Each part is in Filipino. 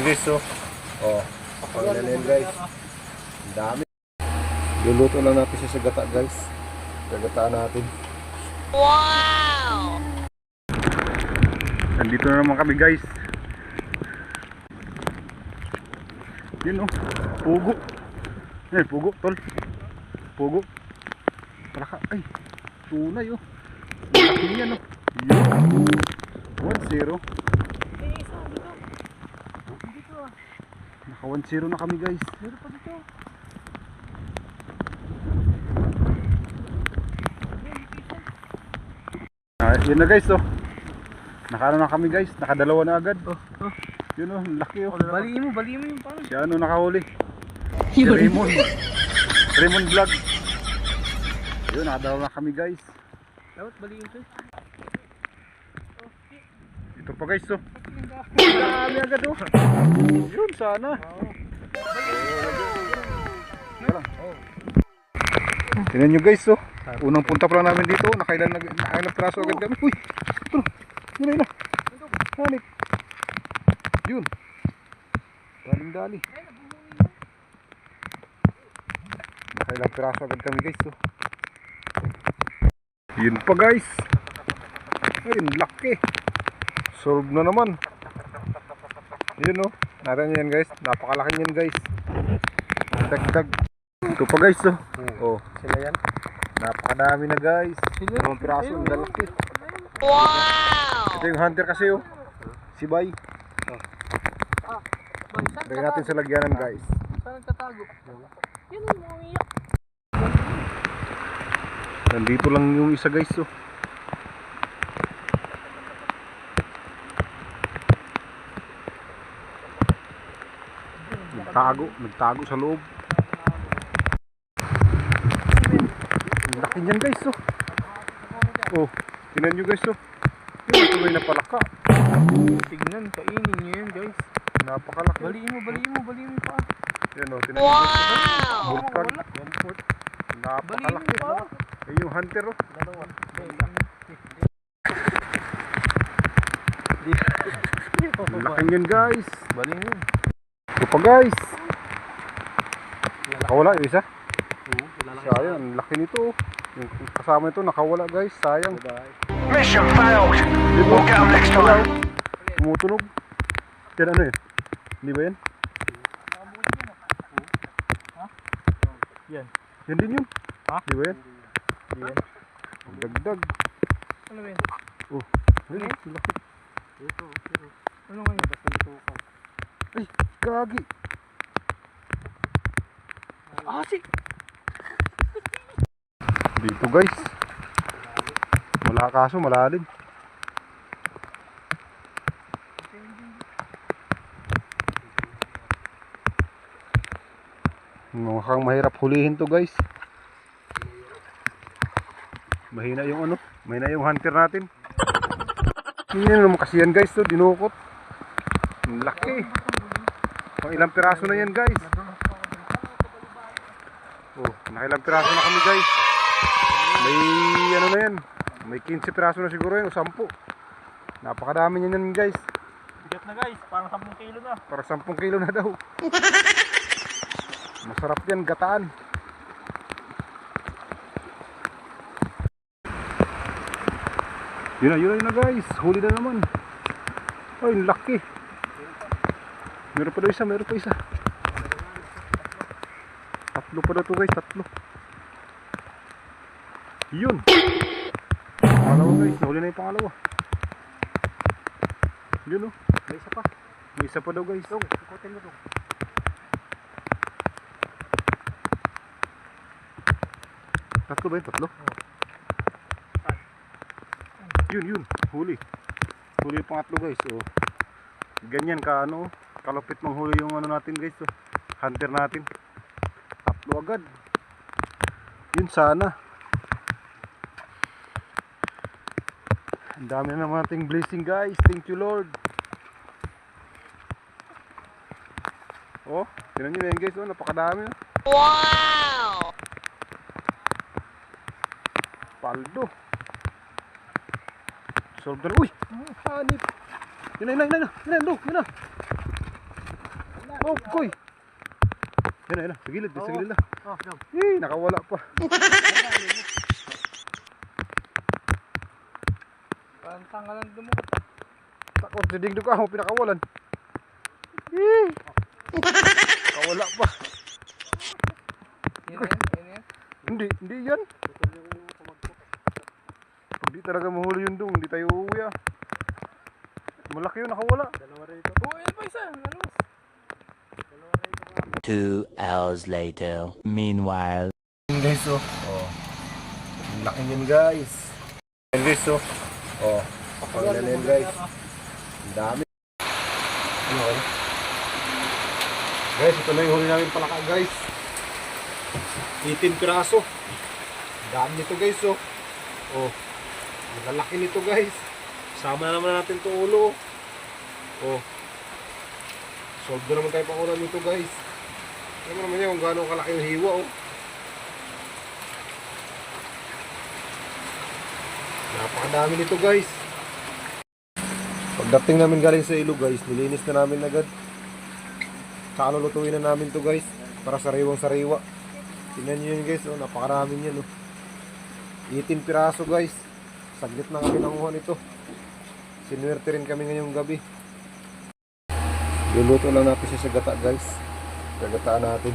guys, so. Oh, panglan na yan guys. Ang dami. Luluto lang natin siya sa gata guys. Gagataan natin. Wow! Nandito na naman kami guys. Yun oh, pugo. Ay, pugo tol. Pugo. Palaka, ay. Tunay oh. Malaki yan oh. Yun. 1-0. Naka 1-0 na kami guys. Meron pa dito. Yun na guys oh. Nakano na kami guys. Nakadalawa na agad. Yun oh, laki oh. Baliin mo yung pang. Si ano nakahuli? Si Raymond. Raymond Vlog. Yun, nakadalawa na kami guys. Dapat baliin to. Ito pa guys oh. Dami agad oh. Yun sana. Tingnan nyo guys oh. Unang punta pa lang namin dito. Nakailan piraso agad kami. Uy! Ito! Yun na. Hanip. Yun. Daling-dali. Nakailan piraso agad kami guys oh. Yun pa guys. Ayun, laki. Solve na naman. Yun oh. Natin yan guys. Napakalaki yan guys. Dagdag. Ito pa guys oh. Oh. Sila yan. Napakadami na guys. Dalawang piraso, ang lalaki. Wow! Ito yung hunter kasi oh. Si Bay. Lagyan natin sa lagyanan guys. Saan nagtatago? Yan ang umiyak. Nandito lang yung isa guys oh. Nagtago sa loob. Ang laki niyan guys oh. Oh, tingnan nyo guys oh. Yung tuloy na palaka. Tignan, kainin nyo yan guys. Napakalaki. Baliin mo pa. Yan oh, tingnan nyo guys. Wow! Bulkan. Baliin Napakalaki. mo pa. Eh yung hunter oh. Ang laki niyan guys. Baliin mo. Ito pa guys. Nakawala yung isa. Sayang, ang laki nito oh. Yung kasama ito nakawala guys. Sayang. Mission failed. We'll get them next time. Tumutunog. Yan ano yun? Hindi ba yan? Yan. Yan din yun. Ha? Hindi ba yan? Yan. Ang dagdag. Ano ba yan? Oh, ayun, ang laki. Ano nga yun? Ay, gagi. Asik! Dito guys. Wala kaso, malalim. Mukhang mahirap hulihin to guys. Mahina yung ano, mahina yung hunter natin. Hindi naman kasi yan guys to, dinukot. Ang laki. Pang ilang piraso na yan guys. Oh, nakailang piraso na kami guys. May ano na yan. May 15 piraso na siguro yan o 10. Napakadami yan guys. Bigat na guys, parang 10 kilo na. Para 10 kilo na daw. Masarap yan, gataan. Yun na guys. Huli na naman. Ay, laki. Meron pa daw isa. Tatlo pa daw to guys, tatlo. Yun. Pangalawa guys, nahuli na yung pangalawa. Yun oh, may isa pa daw guys. Ikutin mo to. Tatlo ba yun? Tatlo? Yun, huli yung pangatlo guys. Oh. Ganyan ka ano, kalupit manghuli yung ano natin guys. Oh. Hunter natin. Tatlo agad. Yun sana. Ang dami na naman nating blessing guys. Thank you Lord. Oh, tingnan nyo na yan guys. Oh, napakadami. Wow! Paldo. Solve na. Uy! Hanip. Yun na. Oh, koy. Yan na. Sa gilid, sa gilid na. Oh, dam. Nakawala pa. Parang tangalan mo. Takot, sa digdo ka ako, pinakawalan. Nakawala pa. Yan. Hindi yan. Pag di talaga mahuli yun dong, hindi tayo uuwi ah. Malaki yun, nakawala. Dalawa rito. Oh, yan pa isa. Nalos. 2 hours later. Meanwhile. Guys, oh. Ang laki yun guys. Yan guys, oh. Oh, panglan yan guys. Ang dami. Ano kayo? Guys, ito na yung huli namin palaka guys. 18 piraso. Ang dami nito guys, oh. Oh, ang lalaki nito guys. Sama na naman natin ito ulo. Oh. Solve na naman tayo pangunan nito guys. Alam mo naman yan kung gaano kalaki yung hiwa, oh. Napakadami nito guys. Pagdating namin galing sa ilog guys, nilinis na namin agad. Tsaka lulutuin na namin to guys, para sariwang sariwa. Tingnan nyo yun guys, oh, napakarami yan, oh. 18 piraso guys. Saglit na kami nanguha nito. Sinuwerte rin kami ngayong gabi. Luluto lang natin siya sa gata guys. Gagataan natin.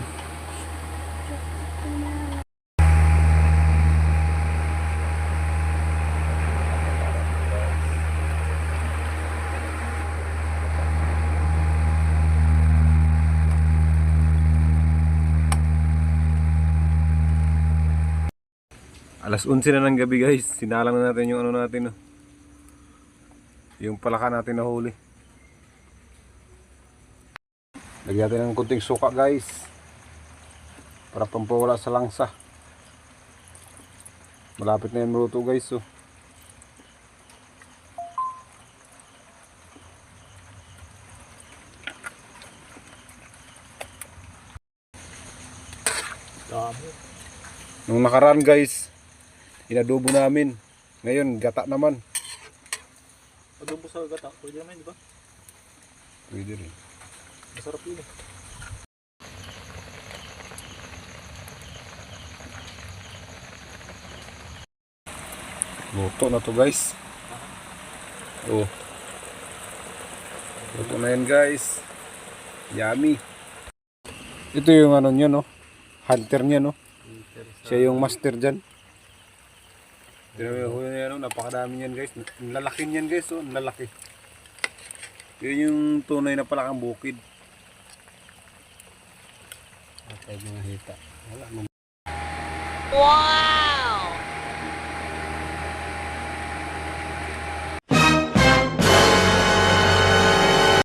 Alas 11 na ng gabi guys. Sinalang na natin yung ano natin, oh. Yung palaka natin na huli. Lagyan natin ng kunting suka guys, para pampawala sa langsa. Malapit na yan maluto guys, oh. Nung nakaraan guys, inadobo namin. Ngayon gata naman. Adobo sa gata. Pwede naman, di ba? Pwede rin. Masarap yun eh. Luto na to guys. Oh. Luto na yan guys. Yummy. Ito yung ano niya, no? Hunter niya, no? Siya yung master dyan. Huli na yan, no? Napakadami niyan guys. Lalaki niyan guys, oh. Lalaki. Yun yung tunay na palakang bukid. Okay, mga hita. Wala. Wow!